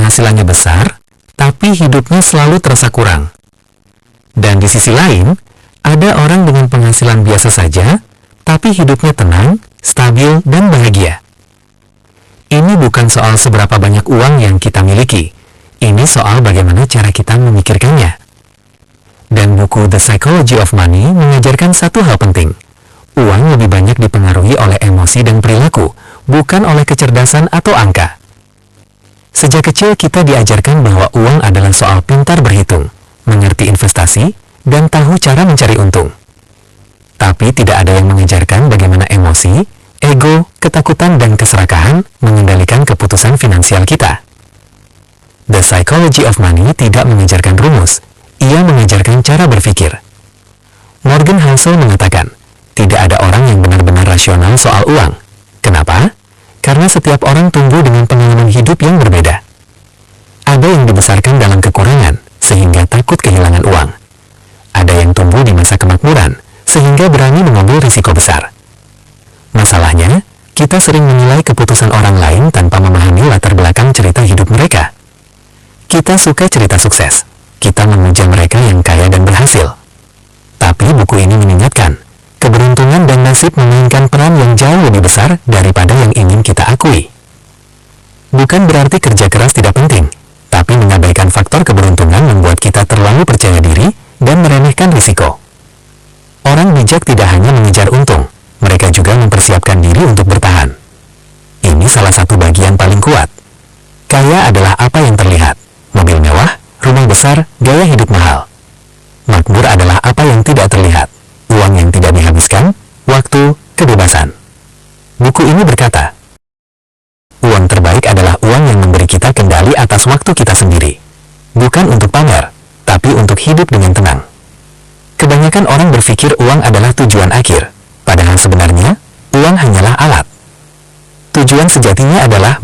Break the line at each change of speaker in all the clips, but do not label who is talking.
penghasilannya besar, tapi hidupnya selalu terasa kurang. Dan di sisi lain, ada orang dengan penghasilan biasa saja, tapi hidupnya tenang, stabil, dan bahagia. Ini bukan soal seberapa banyak uang yang kita miliki. Ini soal bagaimana cara kita memikirkannya. Dan buku The Psychology of Money mengajarkan satu hal penting. Uang lebih banyak dipengaruhi oleh emosi dan perilaku, bukan oleh kecerdasan atau angka. Sejak kecil kita diajarkan bahwa uang adalah soal pintar berhitung, mengerti investasi, dan tahu cara mencari untung. Tapi tidak ada yang mengajarkan bagaimana emosi, ego, ketakutan, dan keserakahan mengendalikan keputusan finansial kita. The Psychology of Money tidak mengajarkan rumus, ia mengajarkan cara berpikir. Morgan Housel mengatakan, tidak ada orang yang benar-benar rasional soal uang. Kenapa? Karena setiap orang tumbuh dengan pengalaman hidup yang berbeda. Ada yang dibesarkan dalam kekurangan, sehingga takut kehilangan uang. Ada yang tumbuh di masa kemakmuran, sehingga berani mengambil risiko besar. Masalahnya, kita sering menilai keputusan orang lain tanpa memahami latar belakang cerita hidup mereka. Kita suka cerita sukses. Kita memuja mereka yang kaya dan berhasil. Tapi buku ini mengingatkan, keberuntungan dan nasib memainkan peran yang jauh lebih besar daripada yang ingin kita akui. Bukan berarti kerja keras tidak penting, tapi mengabaikan faktor keberuntungan membuat kita terlalu percaya diri dan meremehkan risiko. Orang bijak tidak hanya mengejar untung, mereka juga mempersiapkan diri untuk bertahan. Ini salah satu bagian paling kuat. Kaya adalah apa yang terlihat. Mobil mewah, rumah besar, gaya hidup mahal. Makmur adalah apa yang tidak terlihat. Uang yang tidak dihabiskan, waktu, kebebasan. Buku ini berkata, uang terbaik adalah uang yang memberi kita kendali atas waktu kita sendiri. Bukan untuk pamer, tapi untuk hidup dengan tenang. Kebanyakan orang berpikir uang adalah tujuan akhir, padahal sebenarnya, uang hanyalah alat. Tujuan sejatinya adalah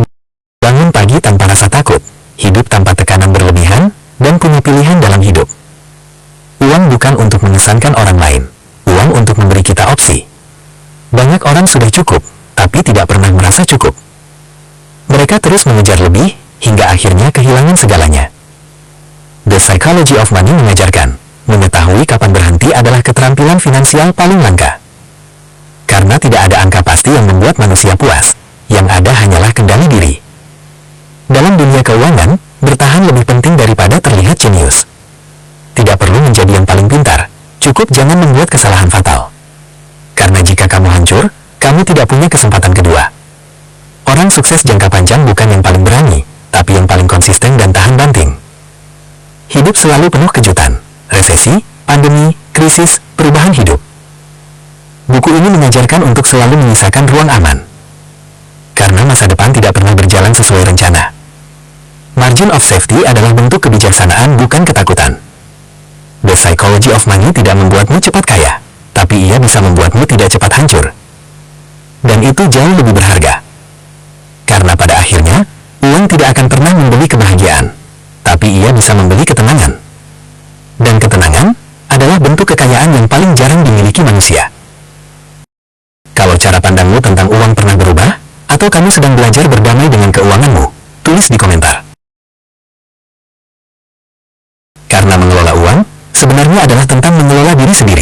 bangun pagi tanpa rasa takut, hidup tanpa tekanan berlebihan, dan punya pilihan dalam hidup. Uang bukan untuk mengesankan orang lain, uang untuk memberi kita opsi. Banyak orang sudah cukup, tapi tidak pernah merasa cukup. Mereka terus mengejar lebih, hingga akhirnya kehilangan segalanya. The Psychology of Money mengajarkan, mengetahui kapan berhenti adalah keterampilan finansial paling langka. Karena tidak ada angka pasti yang membuat manusia puas, yang ada hanyalah kendali diri. Dalam dunia keuangan, bertahan lebih penting daripada terlihat jenius. Tidak perlu menjadi yang paling pintar, cukup jangan membuat kesalahan fatal. Karena jika kamu hancur, kamu tidak punya kesempatan kedua. Orang sukses jangka panjang bukan yang paling berani, tapi yang paling konsisten dan tahan banting. Hidup selalu penuh kejutan, resesi, pandemi, krisis, perubahan hidup. Buku ini mengajarkan untuk selalu menyisakan ruang aman. Karena masa depan tidak pernah berjalan sesuai rencana. Margin of safety adalah bentuk kebijaksanaan, bukan ketakutan. The Psychology of Money tidak membuatmu cepat kaya, tapi ia bisa membuatmu tidak cepat hancur. Dan itu jauh lebih berharga. Karena pada akhirnya, uang tidak akan pernah membeli kebahagiaan, tapi ia bisa membeli ketenangan. Dan ketenangan adalah bentuk kekayaan yang paling jarang dimiliki manusia. Kalau cara pandangmu tentang uang pernah berubah, atau kamu sedang belajar berdamai dengan keuanganmu, tulis di komentar. Karena mengelola uang, sebenarnya adalah tentang mengelola diri sendiri.